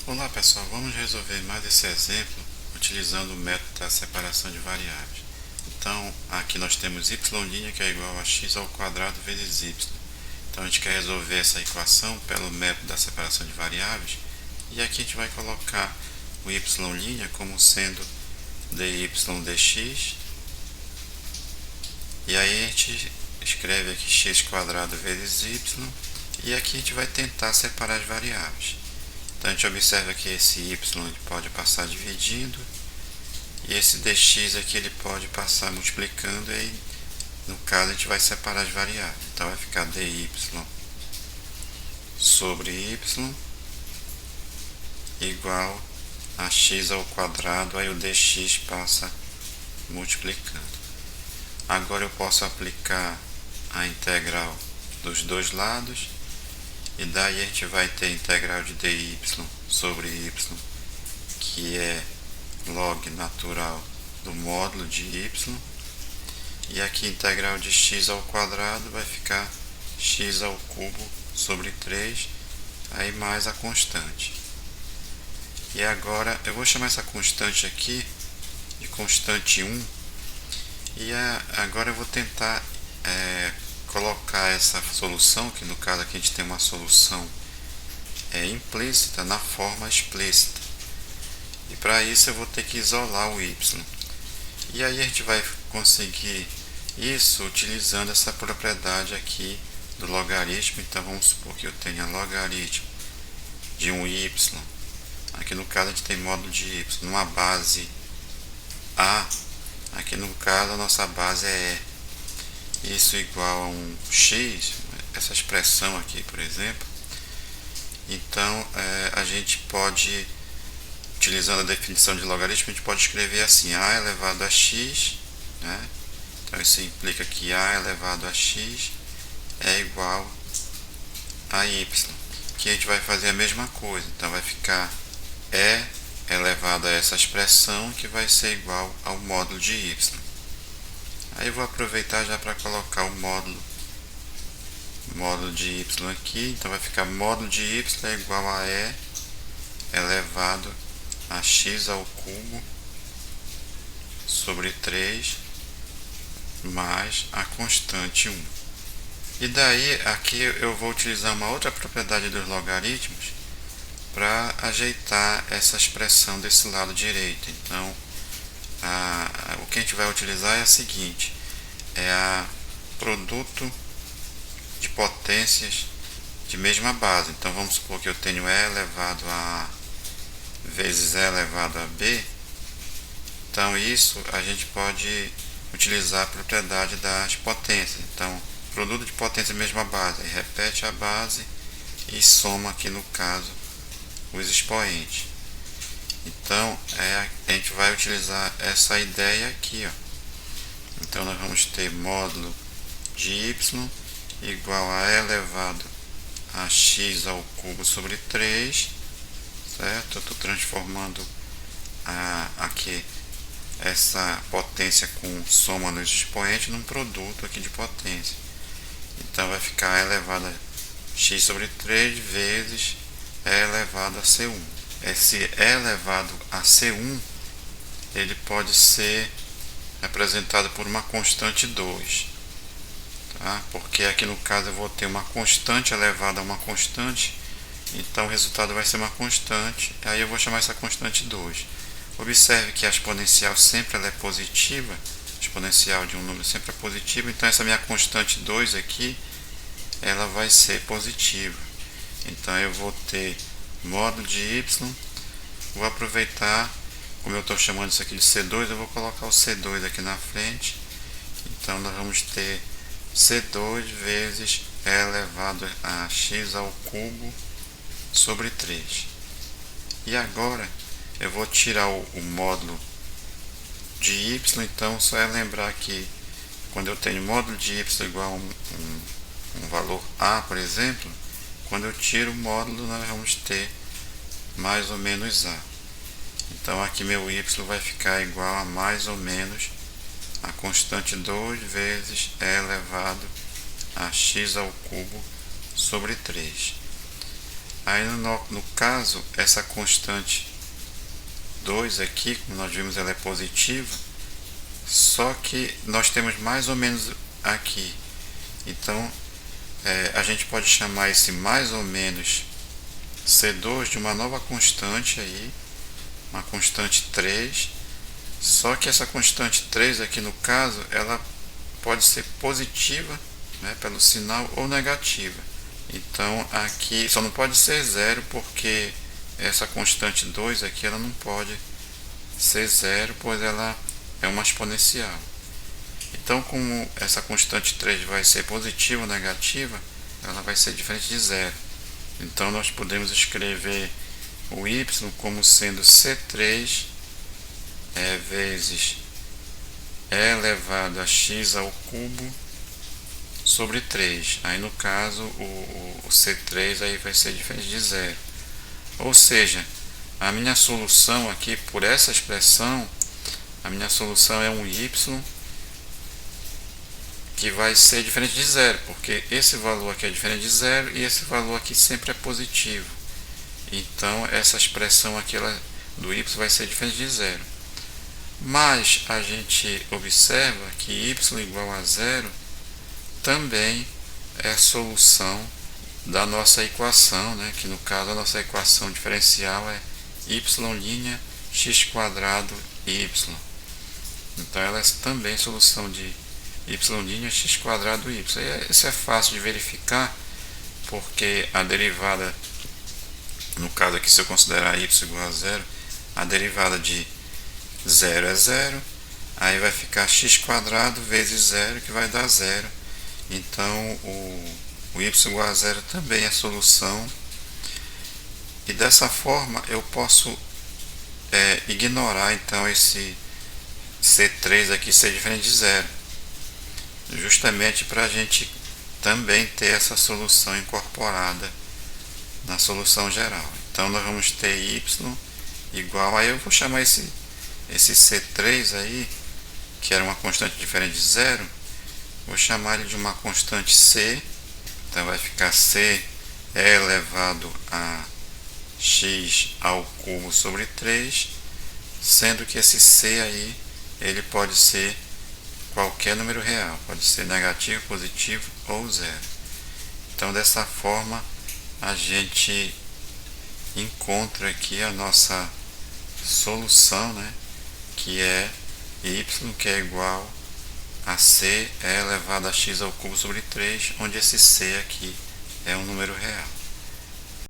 Olá pessoal, vamos resolver mais esse exemplo utilizando o método da separação de variáveis. Então aqui nós temos y' que é igual a x ao quadrado vezes y. Então a gente quer resolver essa equação pelo método da separação de variáveis, e aqui a gente vai colocar o y' como sendo dy dx, e aí a gente escreve aqui x quadrado vezes y, e aqui a gente vai tentar separar as variáveis. Então a gente observa que esse y ele pode passar dividindo, e esse dx aqui ele pode passar multiplicando, e aí, no caso a gente vai separar as variáveis. Então vai ficar dy sobre y igual a x ao quadrado, aí o dx passa multiplicando. Agora eu posso aplicar a integral dos dois lados, e daí a gente vai ter a integral de dy sobre y, que é log natural do módulo de y, e aqui a integral de x ao quadrado vai ficar x ao cubo sobre 3, aí mais a constante. E agora eu vou chamar essa constante aqui de constante 1, e agora eu vou tentar colocar essa solução, que no caso aqui a gente tem uma solução implícita, na forma explícita. E para isso eu vou ter que isolar o y. E aí a gente vai conseguir isso utilizando essa propriedade aqui do logaritmo. Então vamos supor que eu tenha logaritmo de um y. Aqui no caso a gente tem módulo de y numa base a. Aqui no caso a nossa base é E. Isso igual a um x, essa expressão aqui, por exemplo. Então a gente pode, utilizando a definição de logaritmo, a gente pode escrever assim: a elevado a x, né? Então isso implica que a elevado a x é igual a y. Aqui a gente vai fazer a mesma coisa, então vai ficar e elevado a essa expressão, que vai ser igual ao módulo de y. Aí eu vou aproveitar já para colocar o módulo de y aqui. Então vai ficar módulo de y é igual a e elevado a x ao cubo sobre 3 mais a constante 1. E daí aqui eu vou utilizar uma outra propriedade dos logaritmos para ajeitar essa expressão desse lado direito. Então o que a gente vai utilizar é a seguinte: é a produto de potências de mesma base. Então vamos supor que eu tenho e elevado a A vezes e elevado a B. Então isso a gente pode utilizar a propriedade das potências. Então produto de potência de mesma base, aí repete a base e soma aqui no caso os expoentes. Então a gente vai utilizar essa ideia aqui, ó. Então nós vamos ter módulo de y igual a e elevado a x ao cubo sobre 3, certo? Eu estou transformando aqui essa potência com soma nos expoentes num produto aqui de potência. Então vai ficar e elevado a x sobre 3 vezes e elevado a c1. Esse e elevado a c1 ele pode ser representado por uma constante 2, tá? Porque aqui no caso eu vou ter uma constante elevada a uma constante, então o resultado vai ser uma constante, aí eu vou chamar essa constante 2. Observe que a exponencial sempre ela é positiva, a exponencial de um número sempre é positiva, então essa minha constante 2 aqui ela vai ser positiva. Então eu vou ter módulo de y, vou aproveitar, como eu estou chamando isso aqui de C2, eu vou colocar o C2 aqui na frente. Então nós vamos ter C2 vezes e elevado a x ao cubo sobre 3. E agora eu vou tirar o módulo de y, então só é lembrar que quando eu tenho módulo de y igual a um valor a, por exemplo, quando eu tiro o módulo nós vamos ter mais ou menos a. Então aqui meu y vai ficar igual a mais ou menos a constante 2 vezes e elevado a x ao cubo sobre 3. Aí no caso, essa constante 2 aqui, como nós vimos, ela é positiva, só que nós temos mais ou menos aqui. Então, a gente pode chamar esse mais ou menos C2 de uma nova constante aí, uma constante 3, só que essa constante 3 aqui no caso, ela pode ser positiva, né, pelo sinal, ou negativa. Então aqui só não pode ser zero, porque essa constante 2 aqui ela não pode ser zero, pois ela é uma exponencial. Então, como essa constante 3 vai ser positiva ou negativa, ela vai ser diferente de zero. Então nós podemos escrever o y como sendo C3 vezes e elevado a x ao cubo sobre 3. Aí no caso o C3 aí vai ser diferente de zero. Ou seja, a minha solução aqui por essa expressão, a minha solução é um y que vai ser diferente de zero, porque esse valor aqui é diferente de zero e esse valor aqui sempre é positivo. Então essa expressão aqui do y vai ser diferente de zero. Mas a gente observa que y igual a zero também é a solução da nossa equação, né? Que no caso a nossa equação diferencial é y' x quadrado y. Então ela é também solução de y' x quadrado y. Isso é fácil de verificar, porque a derivada, no caso aqui, se eu considerar y igual a zero, a derivada de zero é zero, aí vai ficar x quadrado vezes zero, que vai dar zero. Então o y igual a zero também é solução, e dessa forma eu posso ignorar então esse C3 aqui ser diferente de zero, justamente para a gente também ter essa solução incorporada na solução geral. Então nós vamos ter y igual, aí eu vou chamar esse C3 aí, que era uma constante diferente de zero, vou chamar ele de uma constante C. Então vai ficar C elevado a x ao cubo sobre 3, sendo que esse C aí, ele pode ser qualquer número real, pode ser negativo, positivo ou zero. Então dessa forma a gente encontra aqui a nossa solução, né, que é y, que é igual a C elevado a x ao cubo sobre 3, onde esse C aqui é um número real.